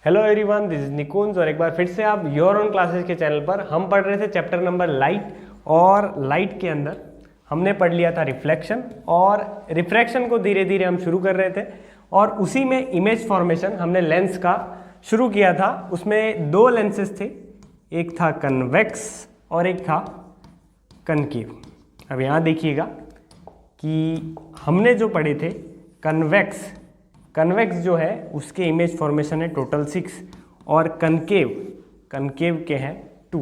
Hello everyone, this is निकुंज और एक बार फिर से आप योर ओन क्लासेस के चैनल पर हम पढ़ रहे थे चैप्टर नंबर लाइट। और लाइट के अंदर हमने पढ़ लिया था रिफ्लेक्शन, और रिफ्रैक्शन को धीरे धीरे हम शुरू कर रहे थे। और उसी में इमेज फॉर्मेशन हमने लेंस का शुरू किया था। उसमें दो लेंसेज थे, एक था कन्वेक्स और एक था कनकेव। अब यहाँ देखिएगा कि हमने जो पढ़े थे कन्वेक्स जो है उसके इमेज फॉर्मेशन है टोटल 6 और कनकेव के हैं 2।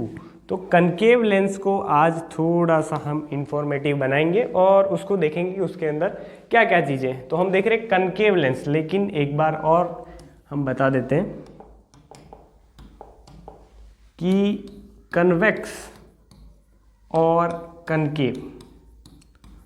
तो कनकेव लेंस को आज थोड़ा सा हम इंफॉर्मेटिव बनाएंगे और उसको देखेंगे कि उसके अंदर क्या क्या चीज़ें हैं। तो हम देख रहे हैं कनकेव लेंस, लेकिन एक बार और हम बता देते हैं कि कन्वेक्स और कनकेव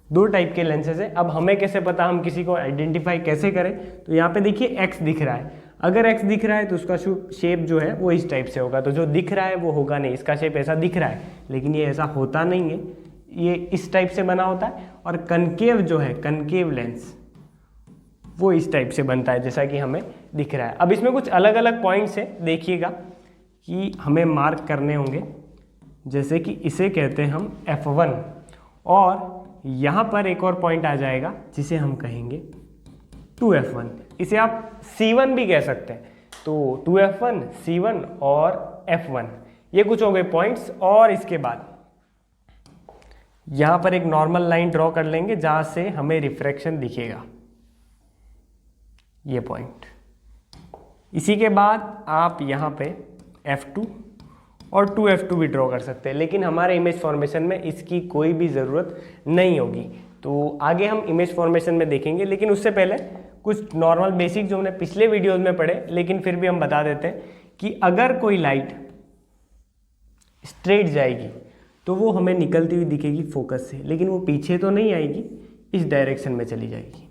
दो टाइप के लेंसेज है। अब हमें कैसे पता, हम किसी को आइडेंटिफाई कैसे करें? तो यहाँ पे देखिए एक्स दिख रहा है। अगर एक्स दिख रहा है तो उसका शेप जो है वो इस टाइप से होगा। तो जो दिख रहा है वो होगा नहीं, इसका शेप ऐसा दिख रहा है लेकिन ये ऐसा होता नहीं है, ये इस टाइप से बना होता है। और कनकेव जो है, कनकेव लेंस, वो इस टाइप से बनता है जैसा कि हमें दिख रहा है। अब इसमें कुछ अलग अलग पॉइंट्स हैं, देखिएगा कि हमें मार्क करने होंगे। जैसे कि इसे कहते हैं हम F1, और यहाँ पर एक और पॉइंट आ जाएगा जिसे हम कहेंगे 2F1। इसे आप C1 भी कह सकते हैं। तो 2F1, C1 और F1, ये कुछ हो गए पॉइंट्स। और इसके बाद यहाँ पर एक नॉर्मल लाइन ड्रॉ कर लेंगे जहाँ से हमें रिफ्रैक्शन दिखेगा, ये पॉइंट। इसी के बाद आप यहाँ पे F2 और 2F2 भी ड्रॉ कर सकते हैं, लेकिन हमारे इमेज फॉर्मेशन में इसकी कोई भी ज़रूरत नहीं होगी। तो आगे हम इमेज फॉर्मेशन में देखेंगे, लेकिन उससे पहले कुछ नॉर्मल बेसिक जो हमने पिछले वीडियोस में पढ़े, लेकिन फिर भी हम बता देते हैं कि अगर कोई लाइट स्ट्रेट जाएगी तो वो हमें निकलती हुई दिखेगी फोकस से, लेकिन वो पीछे तो नहीं आएगी, इस डायरेक्शन में चली जाएगी।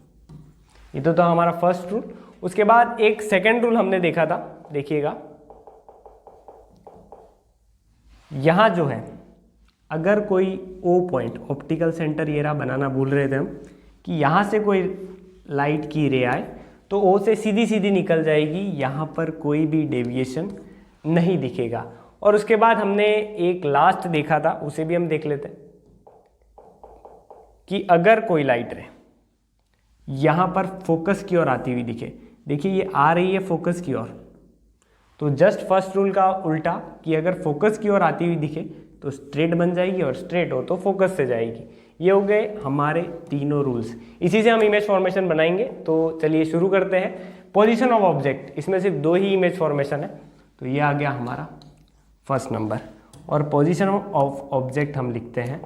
ये तो था हमारा फर्स्ट रूल। उसके बाद एक सेकेंड रूल हमने देखा था, देखिएगा यहाँ जो है, अगर कोई ओ पॉइंट, ऑप्टिकल सेंटर ये रहा बनाना भूल रहे थे हम, कि यहाँ से कोई लाइट की रे आए तो ओ से सीधी सीधी निकल जाएगी, यहाँ पर कोई भी डेविएशन नहीं दिखेगा। और उसके बाद हमने एक लास्ट देखा था, उसे भी हम देख लेते हैं कि अगर कोई लाइट रे यहाँ पर फोकस की ओर आती हुई दिखे, देखिए ये आ रही है फोकस की ओर, तो जस्ट फर्स्ट रूल का उल्टा कि अगर फोकस की ओर आती हुई दिखे तो स्ट्रेट बन जाएगी, और स्ट्रेट हो तो फोकस से जाएगी। ये हो गए हमारे तीनों रूल्स। इसी से हम इमेज फॉर्मेशन बनाएंगे। तो चलिए शुरू करते हैं। पोजीशन ऑफ ऑब्जेक्ट, इसमें सिर्फ दो ही इमेज फॉर्मेशन है, तो ये आ गया हमारा फर्स्ट नंबर। और पोजीशन ऑफ ऑब्जेक्ट हम लिखते हैं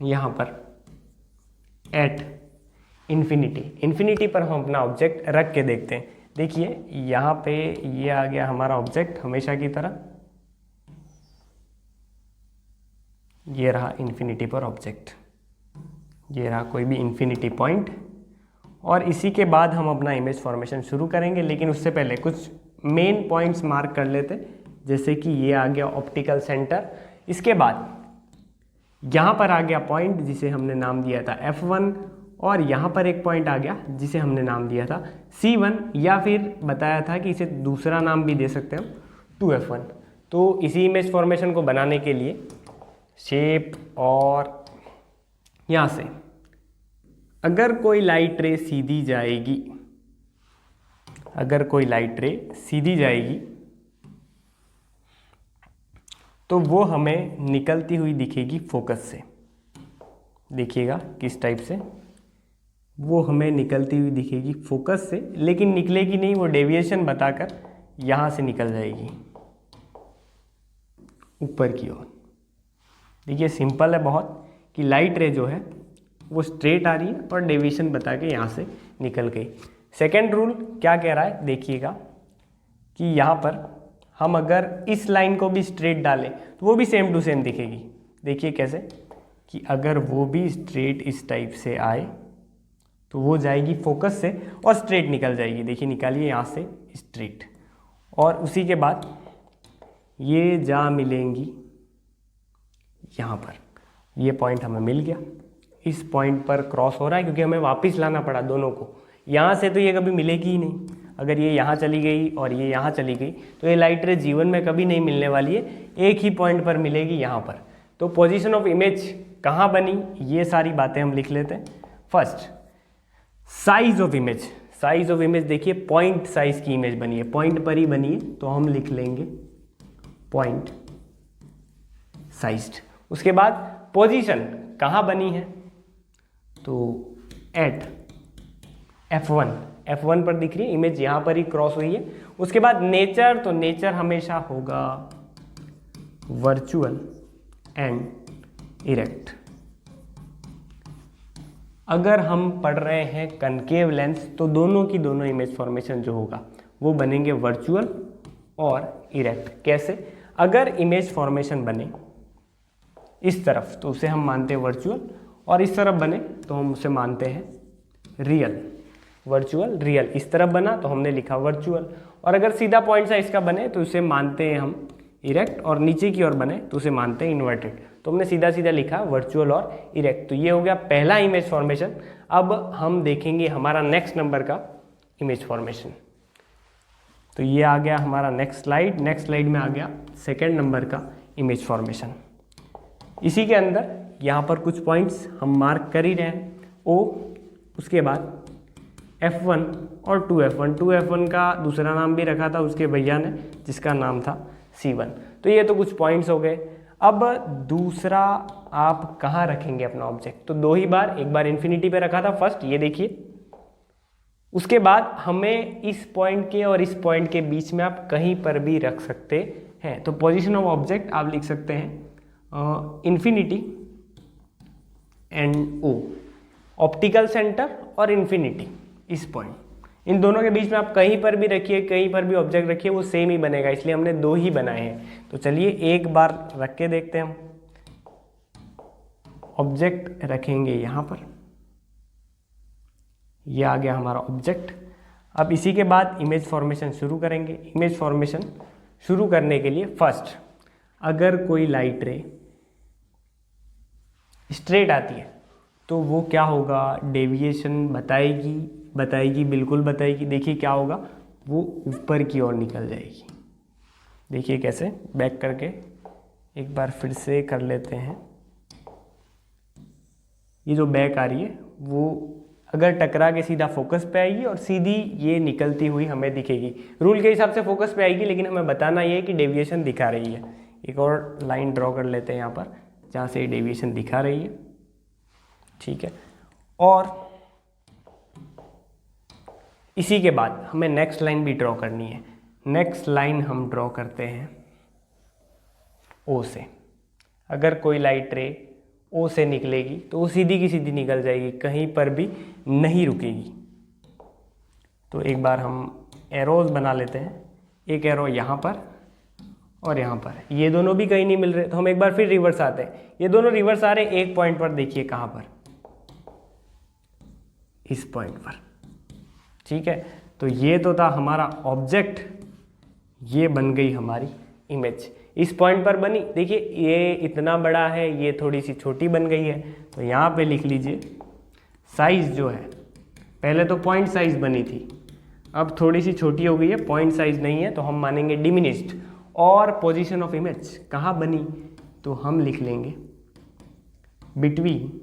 यहाँ पर एट इन्फिनिटी पर हम अपना ऑब्जेक्ट रख के देखते हैं। देखिए यहाँ पे ये आ गया हमारा ऑब्जेक्ट हमेशा की तरह, ये रहा इन्फिनिटी पर ऑब्जेक्ट, ये रहा कोई भी इन्फिनिटी पॉइंट। और इसी के बाद हम अपना इमेज फॉर्मेशन शुरू करेंगे, लेकिन उससे पहले कुछ मेन पॉइंट्स मार्क कर लेते, जैसे कि ये आ गया ऑप्टिकल सेंटर। इसके बाद यहाँ पर आ गया पॉइंट जिसे हमने नाम दिया था F1, और यहाँ पर एक पॉइंट आ गया जिसे हमने नाम दिया था C1, या फिर बताया था कि इसे दूसरा नाम भी दे सकते हैं हम 2F1। तो इसी इमेज फॉर्मेशन को बनाने के लिए शेप, और यहाँ से अगर कोई लाइट रे सीधी जाएगी, तो वो हमें निकलती हुई दिखेगी फोकस से। देखिएगा किस टाइप से वो हमें निकलती हुई दिखेगी फोकस से, लेकिन निकलेगी नहीं, वो डेविएशन बताकर यहाँ से निकल जाएगी ऊपर की ओर। देखिए सिंपल है बहुत कि लाइट रे जो है वो स्ट्रेट आ रही है और डेविएशन बता के यहाँ से निकल गई। सेकेंड रूल क्या कह रहा है, देखिएगा कि यहाँ पर हम अगर इस लाइन को भी स्ट्रेट डालें तो वो भी सेम टू सेम दिखेगी। देखिए कैसे, कि अगर वो भी स्ट्रेट इस टाइप से आए तो वो जाएगी फोकस से और स्ट्रेट निकल जाएगी। देखिए निकालिए यहाँ से स्ट्रेट, और उसी के बाद ये जा मिलेंगी यहाँ पर। ये पॉइंट हमें मिल गया, इस पॉइंट पर क्रॉस हो रहा है क्योंकि हमें वापस लाना पड़ा दोनों को। यहाँ से तो ये कभी मिलेगी ही नहीं। अगर ये यहाँ चली गई और ये यहाँ चली गई तो ये लाइट रे जीवन में कभी नहीं मिलने वाली है, एक ही पॉइंट पर मिलेगी, यहाँ पर। तो पोजीशन ऑफ इमेज कहाँ बनी, ये सारी बातें हम लिख लेते हैं। First, size of image. Size of image देखिए, पॉइंट साइज की इमेज बनी है, पॉइंट पर ही बनी है, तो हम लिख लेंगे पॉइंट साइज्ड। उसके बाद पोजीशन कहाँ बनी है, तो एट F1 पर दिख रही है इमेज, यहाँ पर ही क्रॉस हुई है। उसके बाद नेचर, तो नेचर हमेशा होगा वर्चुअल एंड इरेक्ट। अगर हम पढ़ रहे हैं कनकेव लेंस तो दोनों की दोनों इमेज फॉर्मेशन जो होगा वो बनेंगे वर्चुअल और इरेक्ट। कैसे, अगर इमेज फॉर्मेशन बने इस तरफ तो उसे हम मानते हैं वर्चुअल, और इस तरफ बने तो हम उसे मानते हैं रियल। वर्चुअल रियल, इस तरफ बना तो हमने लिखा वर्चुअल, और अगर सीधा पॉइंट साइज का बने तो उसे मानते हैं हम इरेक्ट, और नीचे की ओर बने तो उसे मानते हैं इन्वर्टेड। तो हमने सीधा सीधा लिखा वर्चुअल और इरेक्ट। तो ये हो गया पहला इमेज फॉर्मेशन। अब हम देखेंगे हमारा नेक्स्ट नंबर का इमेज फॉर्मेशन। तो ये आ गया हमारा नेक्स्ट स्लाइड। नेक्स्ट स्लाइड में आ गया सेकेंड नंबर का इमेज फॉर्मेशन। इसी के अंदर यहाँ पर कुछ पॉइंट्स हम मार्क कर ही रहे हैं, O, उसके बाद F1 और 2F1। 2F1 का दूसरा नाम भी रखा था उसके भैया ने, जिसका नाम था C1। तो ये तो कुछ पॉइंट्स हो गए। अब दूसरा आप कहाँ रखेंगे अपना ऑब्जेक्ट, तो दो ही बार, एक बार इन्फिनिटी पे रखा था फर्स्ट, ये देखिए। उसके बाद हमें इस पॉइंट के और इस पॉइंट के बीच में आप कहीं पर भी रख सकते हैं। तो पोजीशन ऑफ ऑब्जेक्ट आप लिख सकते हैं infinity and O, optical centre और इन्फिनिटी, इस पॉइंट, इन दोनों के बीच में आप कहीं पर भी रखिए, कहीं पर भी ऑब्जेक्ट रखिए, वो सेम ही बनेगा, इसलिए हमने दो ही बनाए हैं। तो चलिए एक बार रख के देखते हैं। हम ऑब्जेक्ट रखेंगे यहाँ पर, ये आ गया हमारा ऑब्जेक्ट। अब इसी के बाद इमेज फॉर्मेशन शुरू करेंगे। इमेज फॉर्मेशन शुरू करने के लिए फर्स्ट, अगर कोई लाइट रे स्ट्रेट आती है तो वो क्या होगा, डेविएशन बताएगी, बिल्कुल बताएगी। देखिए क्या होगा, वो ऊपर की ओर निकल जाएगी। देखिए कैसे, बैक करके एक बार फिर से कर लेते हैं। ये जो बैक आ रही है वो अगर टकरा के सीधा फोकस पे आएगी और सीधी ये निकलती हुई हमें दिखेगी। रूल के हिसाब से फोकस पे आएगी, लेकिन हमें बताना ये है कि डेविएशन दिखा रही है। एक और लाइन ड्रॉ कर लेते हैं यहाँ पर, जहाँ से डेविएशन दिखा रही है, ठीक है। और इसी के बाद हमें नेक्स्ट लाइन भी ड्रॉ करनी है। नेक्स्ट लाइन हम ड्रॉ करते हैं O से। अगर कोई लाइट रे O से निकलेगी तो वो सीधी की सीधी निकल जाएगी, कहीं पर भी नहीं रुकेगी। तो एक बार हम एरोज बना लेते हैं, एक एरो यहाँ पर और यहाँ पर, ये दोनों भी कहीं नहीं मिल रहे, तो हम एक बार फिर रिवर्स आते हैं। ये दोनों रिवर्स आ रहे, एक पॉइंट पर देखिए, कहाँ पर, इस पॉइंट पर, ठीक है। तो ये तो था हमारा ऑब्जेक्ट, ये बन गई हमारी इमेज, इस पॉइंट पर बनी। देखिए ये इतना बड़ा है, ये थोड़ी सी छोटी बन गई है, तो यहाँ पे लिख लीजिए साइज जो है, पहले तो पॉइंट साइज बनी थी, अब थोड़ी सी छोटी हो गई है, पॉइंट साइज नहीं है, तो हम मानेंगे डिमिनिश्ड। और पोजीशन ऑफ इमेज कहाँ बनी, तो हम लिख लेंगे बिटवीन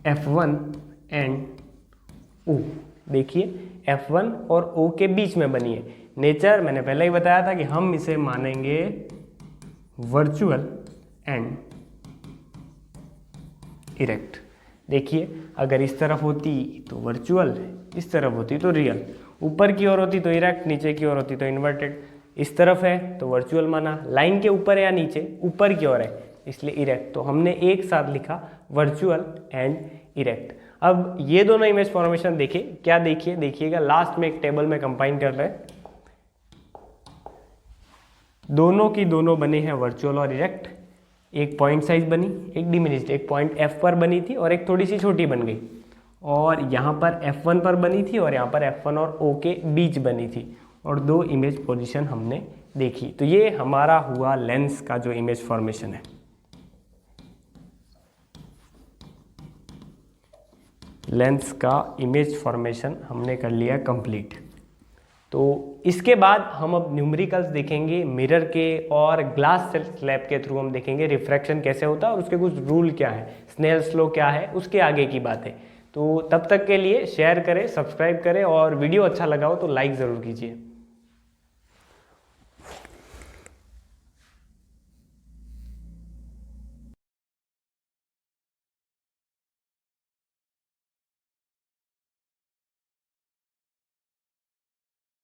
F1 एंड O। देखिए F1 और O के बीच में बनी है। नेचर मैंने पहले ही बताया था कि हम इसे मानेंगे वर्चुअल एंड इरेक्ट। देखिए अगर इस तरफ होती तो वर्चुअल, इस तरफ होती तो रियल, ऊपर की ओर होती तो इरेक्ट, नीचे की ओर होती तो इन्वर्टेड। इस तरफ है तो वर्चुअल माना, लाइन के ऊपर है या नीचे, ऊपर की ओर है, इसलिए इरेक्ट। तो हमने एक साथ लिखा वर्चुअल एंड इरेक्ट। अब ये दोनों इमेज फॉर्मेशन देखे क्या, देखिएगा लास्ट में एक टेबल में कंबाइन कर रहे हैं, दोनों की दोनों बने हैं वर्चुअल और इरेक्ट। एक पॉइंट साइज बनी, एक डिमिनिश्ड, एक पॉइंट F पर बनी थी और एक थोड़ी सी छोटी बन गई, और यहाँ पर F1 पर बनी थी और यहाँ पर F1 और O के बीच बनी थी, और दो इमेज पोजीशन हमने देखी। तो ये हमारा हुआ लेंस का जो इमेज फॉर्मेशन है। लेंस का इमेज फॉर्मेशन हमने कर लिया कंप्लीट। तो इसके बाद हम अब न्यूमेरिकल्स देखेंगे मिरर के, और ग्लास स्लैब के थ्रू हम देखेंगे रिफ्रैक्शन कैसे होता है और उसके कुछ रूल क्या है, स्नेल्स लॉ क्या है, उसके आगे की बात है। तो तब तक के लिए शेयर करें, सब्सक्राइब करें, और वीडियो अच्छा लगा हो तो लाइक ज़रूर कीजिए।